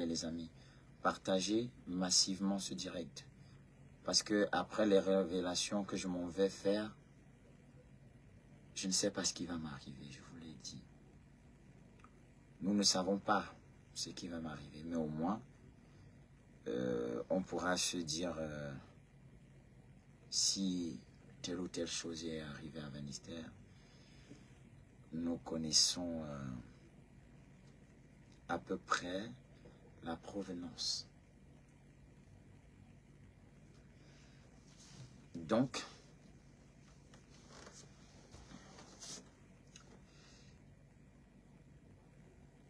les amis. Partagez massivement ce direct. Parce que après les révélations que je m'en vais faire, je ne sais pas ce qui va m'arriver, je vous l'ai dit. Nous ne savons pas ce qui va m'arriver, mais au moins, on pourra se dire si telle ou telle chose est arrivée à Bannister. Nous connaissons à peu près la provenance. Donc,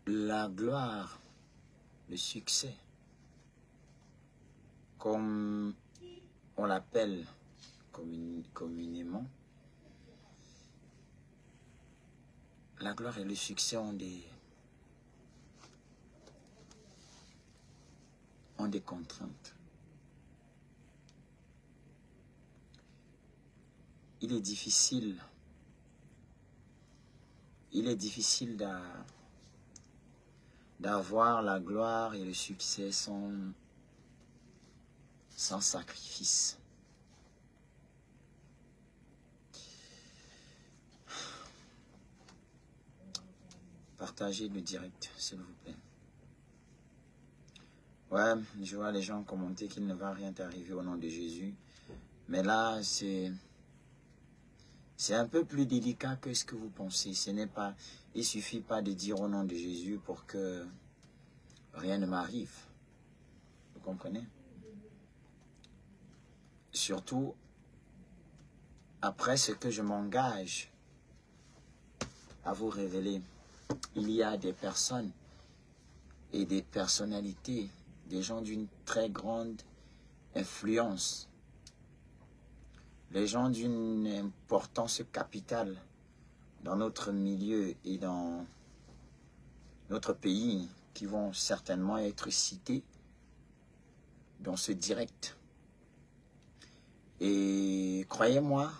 la gloire, le succès, comme on l'appelle communément, la gloire et le succès ont des contraintes. Il est difficile d'avoir la gloire et le succès sans sacrifice. Partagez le direct, s'il vous plaît. Ouais, je vois les gens commenter qu'il ne va rien t'arriver au nom de Jésus. Mais là, c'est un peu plus délicat que ce que vous pensez. Il ne suffit pas de dire au nom de Jésus pour que rien ne m'arrive. Vous comprenez? Surtout, après ce que je m'engage à vous révéler, il y a des personnes et des personnalités, des gens d'une très grande influence, les gens d'une importance capitale dans notre milieu et dans notre pays qui vont certainement être cités dans ce direct. Et croyez-moi,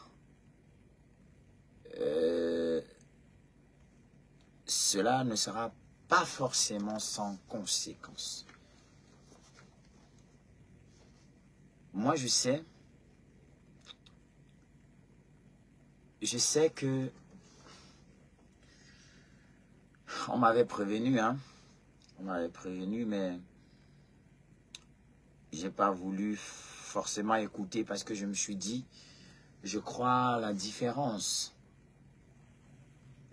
cela ne sera pas forcément sans conséquences. Moi, je sais que on m'avait prévenu, hein. On m'avait prévenu, mais j'ai pas voulu forcément écouter parce que je me suis dit, je crois à la différence.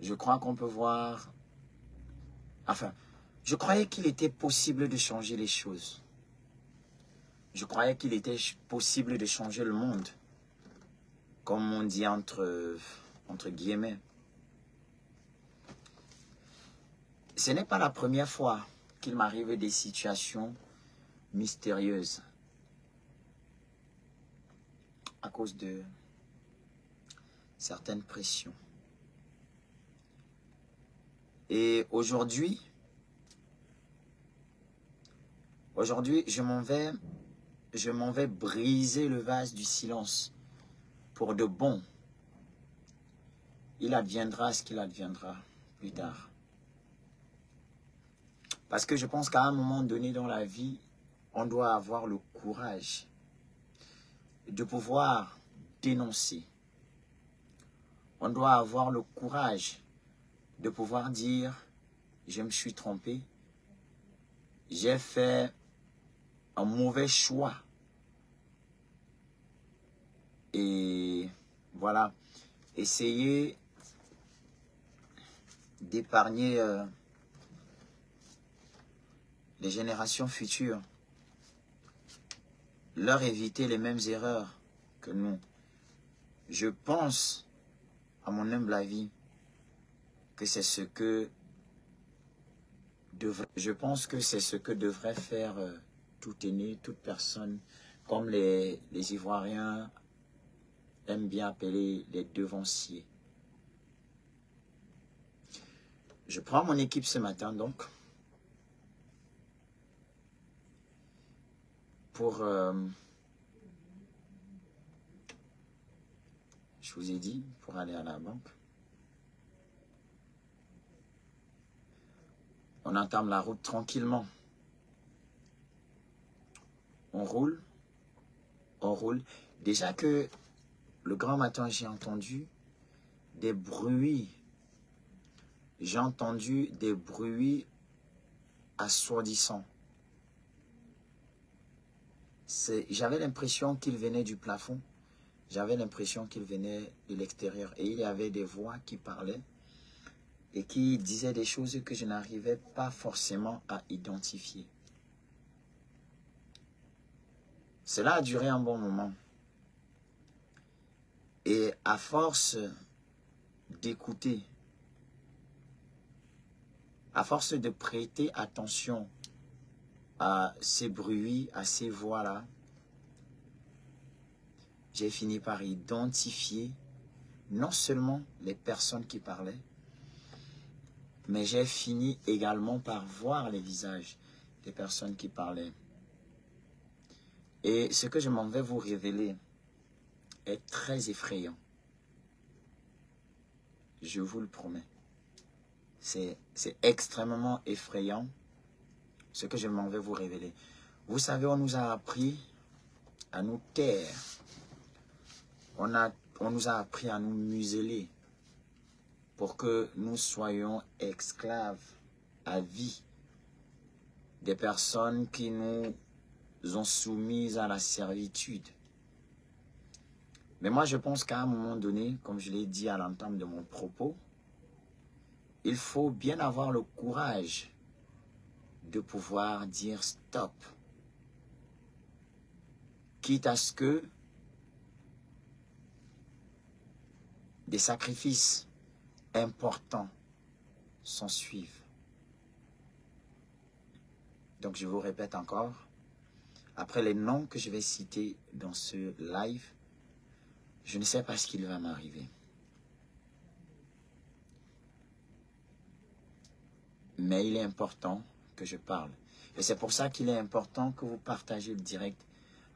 Je crois qu'on peut voir... Enfin, je croyais qu'il était possible de changer les choses. Je croyais qu'il était possible de changer le monde. Comme on dit entre guillemets. Ce n'est pas la première fois qu'il m'arrive des situations mystérieuses à cause de certaines pressions. Et aujourd'hui, je m'en vais briser le vase du silence pour de bon. Il adviendra ce qu'il adviendra plus tard. Parce que je pense qu'à un moment donné dans la vie, on doit avoir le courage de pouvoir dénoncer. On doit avoir le courage de pouvoir dire, je me suis trompé, j'ai fait un mauvais choix. Et voilà, essayer d'épargner les générations futures, leur éviter les mêmes erreurs que nous. Je pense, à mon humble avis, que c'est ce que devrait faire tout aîné, toute personne, comme les Ivoiriens aiment bien appeler les devanciers. Je prends mon équipe ce matin donc pour je vous ai dit, pour aller à la banque. On entame la route tranquillement. on roule. On roule. Déjà que le grand matin, j'ai entendu des bruits. J'ai entendu des bruits assourdissants. J'avais l'impression qu'il venait du plafond. J'avais l'impression qu'il venait de l'extérieur. Et il y avait des voix qui parlaient et qui disaient des choses que je n'arrivais pas forcément à identifier. Cela a duré un bon moment. Et à force d'écouter, à force de prêter attention à ces bruits, à ces voix-là, j'ai fini par identifier non seulement les personnes qui parlaient, mais j'ai fini également par voir les visages des personnes qui parlaient. Et ce que je m'en vais vous révéler est très effrayant. Je vous le promets. C'est extrêmement effrayant ce que je m'en vais vous révéler. Vous savez, on nous a appris à nous taire. On nous a appris à nous museler pour que nous soyons esclaves à vie des personnes qui nous ont soumis à la servitude. Mais moi, je pense qu'à un moment donné, comme je l'ai dit à l'entame de mon propos, il faut bien avoir le courage de pouvoir dire stop. Quitte à ce que des sacrifices importants s'en suivent. Donc, je vous répète encore, après les noms que je vais citer dans ce live, je ne sais pas ce qu'il va m'arriver. Mais il est important que je parle. Et c'est pour ça qu'il est important que vous partagez le direct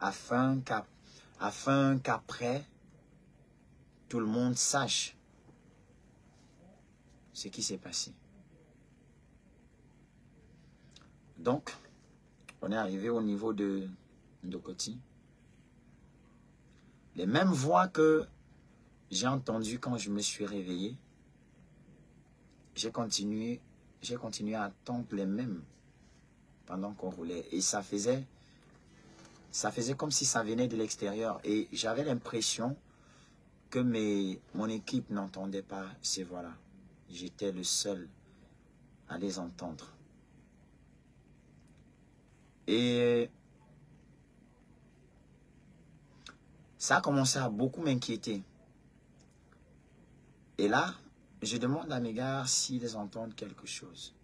afin qu'après, tout le monde sache ce qui s'est passé. Donc, on est arrivé au niveau de Ndokoti. Les mêmes voix que j'ai entendues quand je me suis réveillé, j'ai continué à entendre les mêmes pendant qu'on roulait. Et ça faisait comme si ça venait de l'extérieur. Et j'avais l'impression que mon équipe n'entendait pas ces voix-là. J'étais le seul à les entendre. Et ça a commencé à beaucoup m'inquiéter. Et là, je demande à mes gars s'ils entendent quelque chose.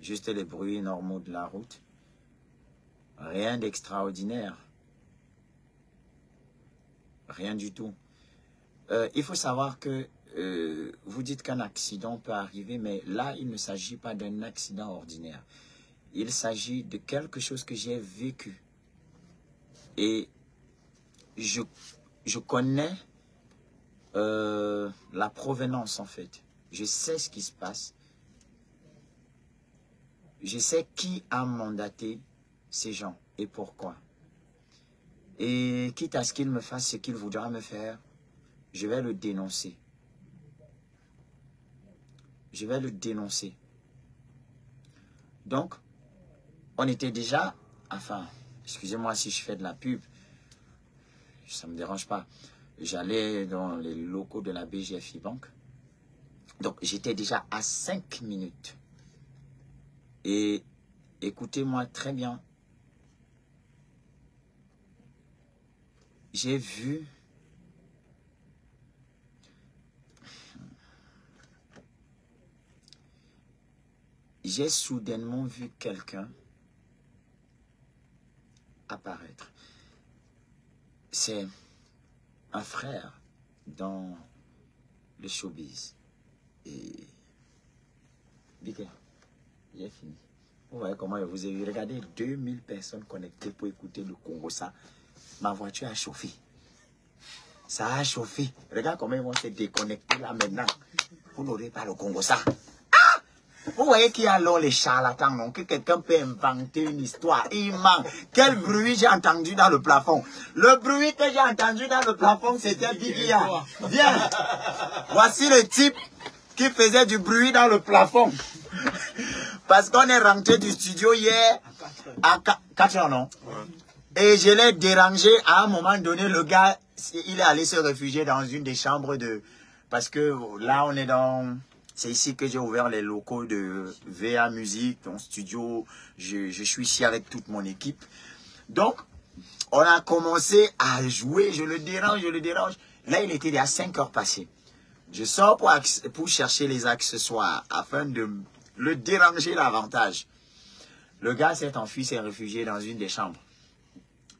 Juste les bruits normaux de la route. Rien d'extraordinaire. Rien du tout. Il faut savoir que vous dites qu'un accident peut arriver, mais là, il ne s'agit pas d'un accident ordinaire. Il s'agit de quelque chose que j'ai vécu. Et je connais la provenance, en fait. Je sais ce qui se passe. Je sais qui a mandaté ces gens et pourquoi. Et quitte à ce qu'il me fasse ce qu'il voudra me faire, je vais le dénoncer. Je vais le dénoncer. Donc, on était déjà, enfin, excusez-moi si je fais de la pub, ça ne me dérange pas. J'allais dans les locaux de la BGFI Bank. Donc, j'étais déjà à 5 minutes. Et écoutez-moi très bien. J'ai vu j'ai soudainement vu quelqu'un apparaître. C'est un frère dans le showbiz. Et Biké, j'ai fini. Vous voyez comment je vous ai vu. Regardez, 2000 personnes connectées pour écouter le Congo. Ça, ma voiture a chauffé. Ça a chauffé. Regarde comment ils vont se déconnecter là maintenant. Vous n'aurez pas le Congo. Ça. Ah! Vous voyez qu'il y a alors les charlatans, non? Que quelqu'un peut inventer une histoire. Il manque. Quel bruit j'ai entendu dans le plafond? Le bruit que j'ai entendu dans le plafond, c'était Bigia. Viens. Voici le type qui faisait du bruit dans le plafond. Parce qu'on est rentré du studio hier à 4 heures, non? Et je l'ai dérangé. À un moment donné, le gars, il est allé se réfugier dans une des chambres de... Parce que là, on est dans... C'est ici que j'ai ouvert les locaux de VA Musique, ton studio. Je suis ici avec toute mon équipe. Donc, on a commencé à jouer. Je le dérange, je le dérange. Là, il était déjà 5 heures passées. Je sors pour chercher les accessoires afin de le déranger davantage. Le gars s'est enfui, s'est réfugié dans une des chambres.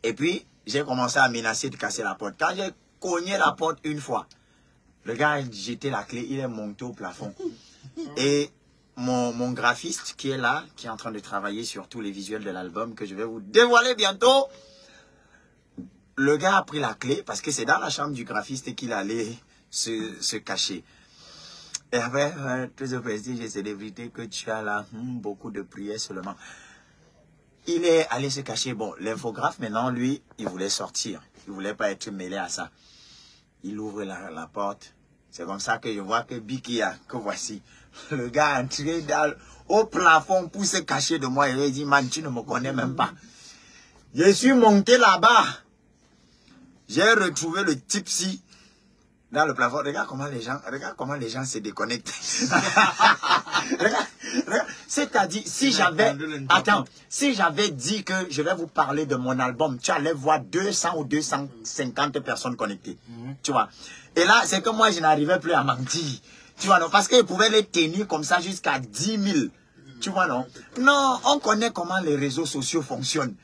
Et puis, j'ai commencé à menacer de casser la porte. Quand j'ai cogné la porte une fois, le gars a jeté la clé, il est monté au plafond. Et mon graphiste qui est là, qui est en train de travailler sur tous les visuels de l'album que je vais vous dévoiler bientôt, le gars a pris la clé parce que c'est dans la chambre du graphiste qu'il allait se cacher. Et après, tout ce prestige et célébrité que tu as là, beaucoup de prières seulement. Il est allé se cacher. Bon, l'infographe maintenant, lui, il voulait sortir. Il ne voulait pas être mêlé à ça. Il ouvre la porte. C'est comme ça que je vois que Bikia, que voici. Le gars est entré au plafond pour se cacher de moi. Il a dit, man, tu ne me connais même pas. Je suis monté là-bas. J'ai retrouvé le tipsy dans le plafond. Regarde comment les gens se déconnectent. regarde. C'est-à-dire, si j'avais... Attends, si j'avais dit que je vais vous parler de mon album, tu allais voir 200 ou 250 personnes connectées. Tu vois. Et là, c'est que moi, je n'arrivais plus à mentir. Tu vois, non? Parce qu'ils pouvaient les tenir comme ça jusqu'à 10 000. Tu vois, non? Non, on connaît comment les réseaux sociaux fonctionnent.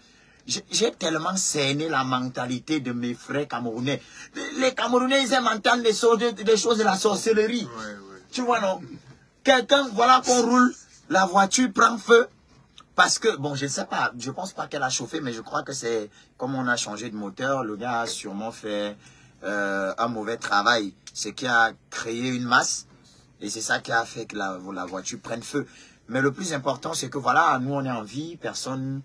J'ai tellement cerné la mentalité de mes frères camerounais. Les Camerounais, ils aiment entendre des choses de la sorcellerie. Ouais. Tu vois, non? Quelqu'un, voilà qu'on roule, la voiture prend feu. Parce que, bon, je ne sais pas, je ne pense pas qu'elle a chauffé, mais je crois que c'est, comme on a changé de moteur, le gars a sûrement fait un mauvais travail. Ce qui a créé une masse. Et c'est ça qui a fait que la voiture prenne feu. Mais le plus important, c'est que voilà, nous on est en vie, personne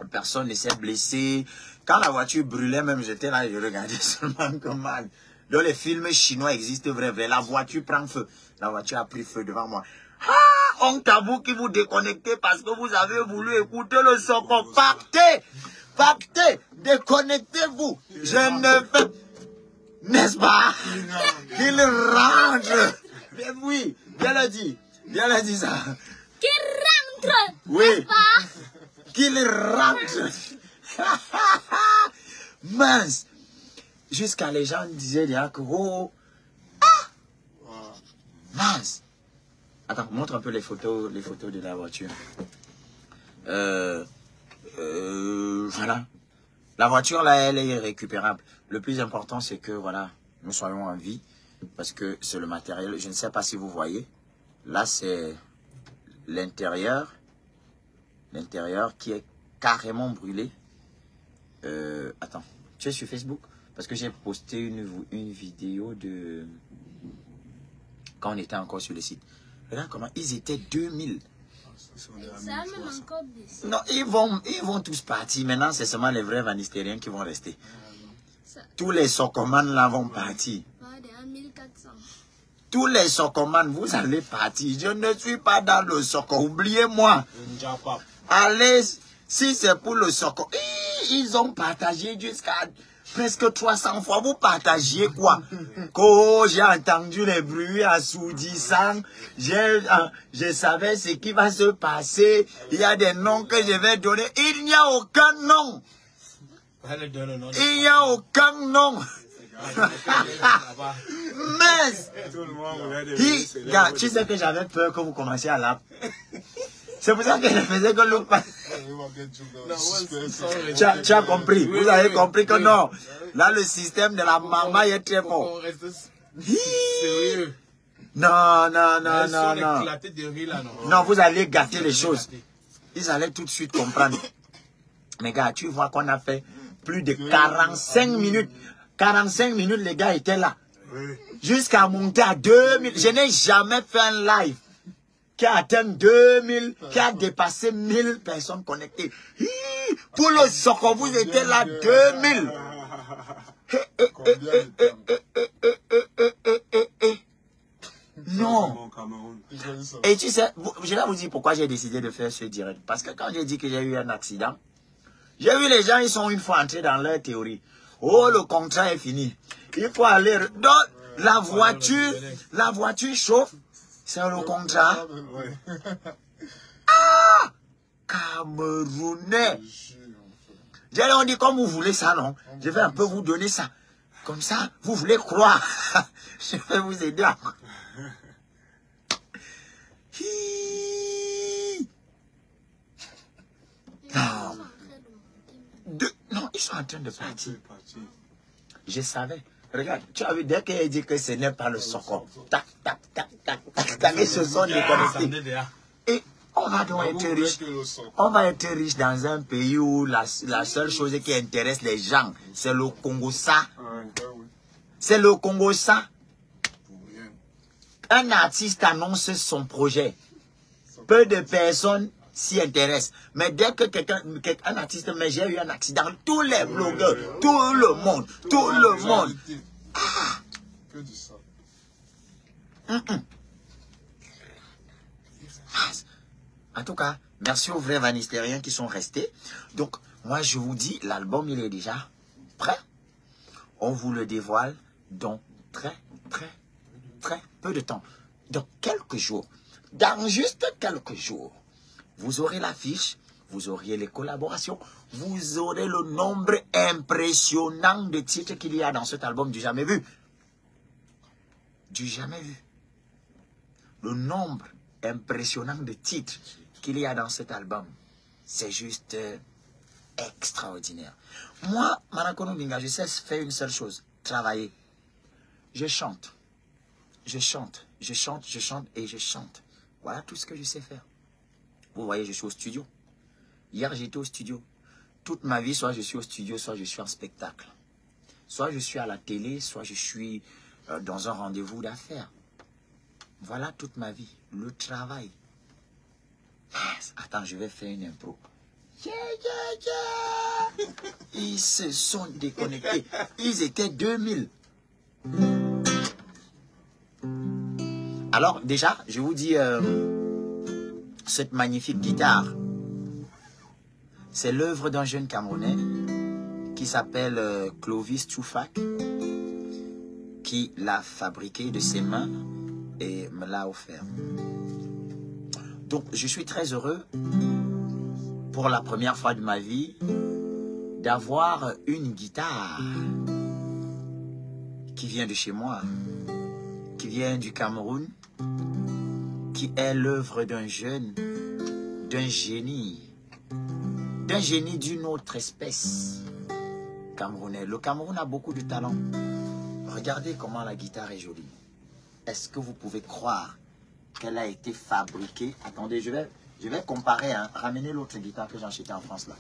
ne s'est blessé. Quand la voiture brûlait, même j'étais là et je regardais seulement comme mal. Dans les films chinois existent vrai. La voiture prend feu. La voiture a pris feu devant moi. Ah, honte à vous qui vous déconnectez parce que vous avez voulu écouter le Soko. Partez, déconnectez-vous. Je ne fais... N'est-ce pas? Qu'il rentre. Mais oui, bien l'a dit ça. Qu'il rentre. Oui. Qu'il rentre. Mince. Jusqu'à les gens disaient déjà que oh. Ah. Mince. Attends, montre un peu les photos de la voiture. Voilà. La voiture là, elle est récupérable. Le plus important, c'est que voilà, nous soyons en vie. Parce que c'est le matériel. Je ne sais pas si vous voyez. Là, c'est l'intérieur. L'intérieur qui est carrément brûlé. Attends, tu es sur Facebook? Parce que j'ai posté une vidéo de... Quand on était encore sur le site. Regarde comment ils étaient 2000. Ça a même encore baissé. Non, ils vont tous partir. Maintenant, c'est seulement les vrais vanistériens qui vont rester. Tous les socomanes là vont partir. Tous les socomanes, vous allez partir. Je ne suis pas dans le soco. Oubliez-moi. Allez, si c'est pour le soco. Ils ont partagé jusqu'à presque 300 fois. Vous partagiez quoi? Oh, j'ai entendu les bruits assourdissants. Je savais ce qui va se passer. Il y a des noms que je vais donner. Il n'y a aucun nom. Il n'y a aucun nom. Mais tu sais que j'avais peur que vous commenciez à la... C'est pour ça que je faisais que l'autre... Tu as compris. Vous avez compris que non. Là, le système de la maman est très fort. Non. Non, vous allez gâter les choses. Ils allaient tout de suite comprendre. Mais gars, tu vois qu'on a fait plus de 45 minutes. 45 minutes, les gars étaient là. Jusqu'à monter à 2000. Je n'ai jamais fait un live qui a atteint 2000, qui a dépassé 1000 personnes connectées. Pour le Soko, vous étiez là 2000. Non. Et tu sais, je vais vous dire pourquoi j'ai décidé de faire ce direct. Parce que quand j'ai dit que j'ai eu un accident, j'ai vu les gens, ils sont une fois entrés dans leur théorie. Oh, le contrat est fini. Il faut aller... Donc, la voiture chauffe. C'est le contrat. Ah! Camerounais. On dit comme vous voulez ça, non? Je vais un peu vous donner ça. Comme ça, vous voulez croire. Je vais vous aider encore. Non. Non, ils sont en train de partir. Je savais. Regarde, tu as vu, dès qu'il dit que ce n'est pas le Soko, tac, tac, tac, tac, tac, tac, ils se sont déconnectés. Et on va donc être riche. On va être riche dans un pays où la seule chose qui intéresse les gens, c'est le Congo-ça. C'est le Congo-ça. Un artiste annonce son projet. Peu de personnes s'y intéressent. Mais dès que un artiste, mais j'ai eu un accident, tous les blogueurs, tout le monde. Ah. Que du ça. En tout cas, merci aux vrais vanistériens qui sont restés. Donc, moi, je vous dis, l'album, il est déjà prêt. On vous le dévoile dans très peu de temps. Dans quelques jours. Dans juste quelques jours. Vous aurez l'affiche, vous aurez les collaborations, vous aurez le nombre impressionnant de titres qu'il y a dans cet album du jamais vu. Du jamais vu. Le nombre impressionnant de titres qu'il y a dans cet album, c'est juste extraordinaire. Moi, Manakono Binga, je sais faire une seule chose, travailler. Je chante. Je chante et je chante. Voilà tout ce que je sais faire. Vous voyez, je suis au studio. Hier, j'étais au studio. Toute ma vie, soit je suis au studio, soit je suis en spectacle. Soit je suis à la télé, soit je suis dans un rendez-vous d'affaires. Voilà toute ma vie. Le travail. Yes. Attends, je vais faire une impro. Yeah, yeah, yeah. Ils se sont déconnectés. Ils étaient 2000. Alors, déjà, je vous dis... cette magnifique guitare, c'est l'œuvre d'un jeune Camerounais qui s'appelle Clovis Tchoufak, qui l'a fabriqué de ses mains et me l'a offert. Donc, je suis très heureux, pour la première fois de ma vie, d'avoir une guitare qui vient de chez moi, qui vient du Cameroun, qui est l'œuvre d'un jeune, d'un génie d'une autre espèce camerounais. Le Cameroun a beaucoup de talent. Regardez comment la guitare est jolie. Est-ce que vous pouvez croire qu'elle a été fabriquée? Attendez, je vais comparer, hein. Ramenez l'autre guitare que j'ai achetée en France là.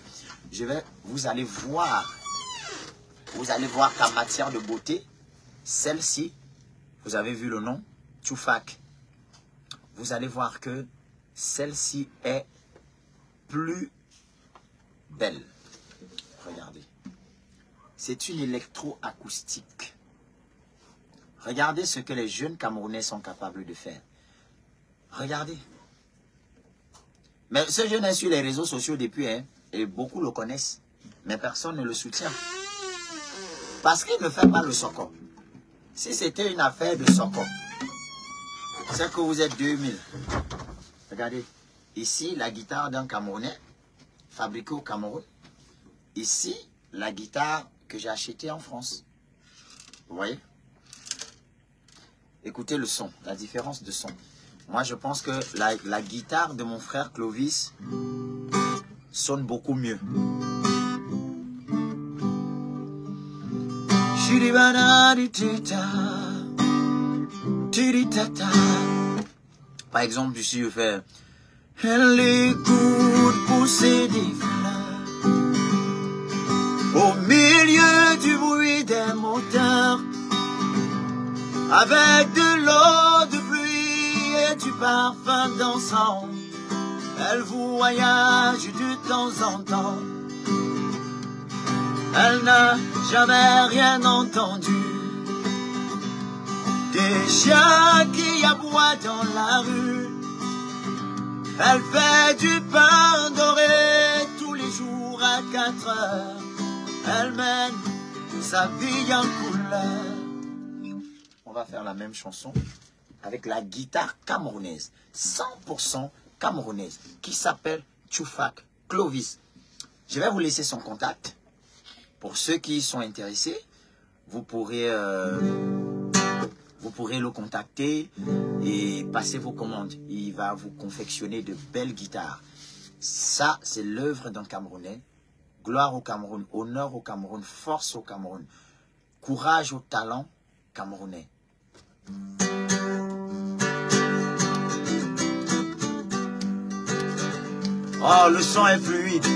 Vous allez voir qu'en matière de beauté, celle-ci, vous avez vu le nom, Tchoufak. Vous allez voir que celle-ci est plus belle. Regardez. C'est une électroacoustique. Regardez ce que les jeunes Camerounais sont capables de faire. Regardez. Mais ce jeune est sur les réseaux sociaux depuis, hein, et beaucoup le connaissent. Mais personne ne le soutient. Parce qu'il ne fait pas le Soko. Si c'était une affaire de Soko, c'est que vous êtes 2000. Regardez. Ici, la guitare d'un Camerounais, fabriquée au Cameroun. Ici, la guitare que j'ai achetée en France. Vous voyez? Écoutez le son, la différence de son. Moi, je pense que la guitare de mon frère Clovis sonne beaucoup mieux. Par exemple, ici, je fais... Elle écoute pousser des fleurs au milieu du bruit des moteurs, avec de l'eau, de pluie et du parfum d'encens. Elle voyage de temps en temps. Elle n'a jamais rien entendu. Des chiens qui aboient dans la rue. Elle fait du pain doré tous les jours à 4 heures. Elle mène sa vie en couleur. On va faire la même chanson avec la guitare camerounaise, 100% camerounaise, qui s'appelle Tchoufak Clovis. Je vais vous laisser son contact. Pour ceux qui sont intéressés, vous pourrez le contacter et passer vos commandes. Il va vous confectionner de belles guitares. Ça, c'est l'œuvre d'un Camerounais. Gloire au Cameroun, honneur au Cameroun, force au Cameroun, courage au talent camerounais. Oh, le son est fluide.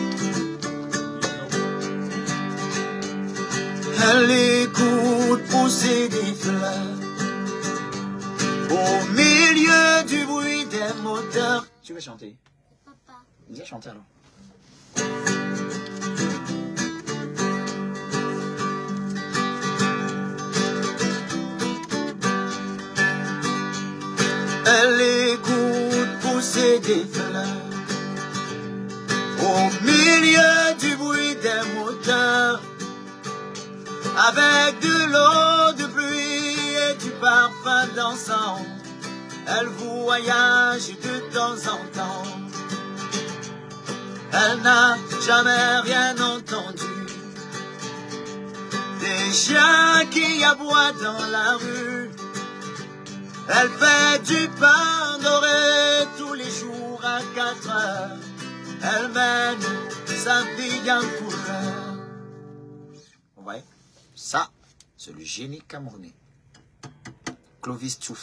Elle écoute pousser des fleurs au milieu du bruit des moteurs. Tu veux chanter? Papa. Viens chanter alors. Elle écoute pousser des fleurs au milieu du bruit des moteurs, avec de l'eau de pluie et du parfum d'encens. Elle voyage de temps en temps. Elle n'a jamais rien entendu. Des chiens qui aboient dans la rue. Elle fait du pain doré tous les jours à 4 heures. Elle mène sa vie en couleur. Vous voyez? Ça, c'est le génie camerounais. Clovis Tchoufak.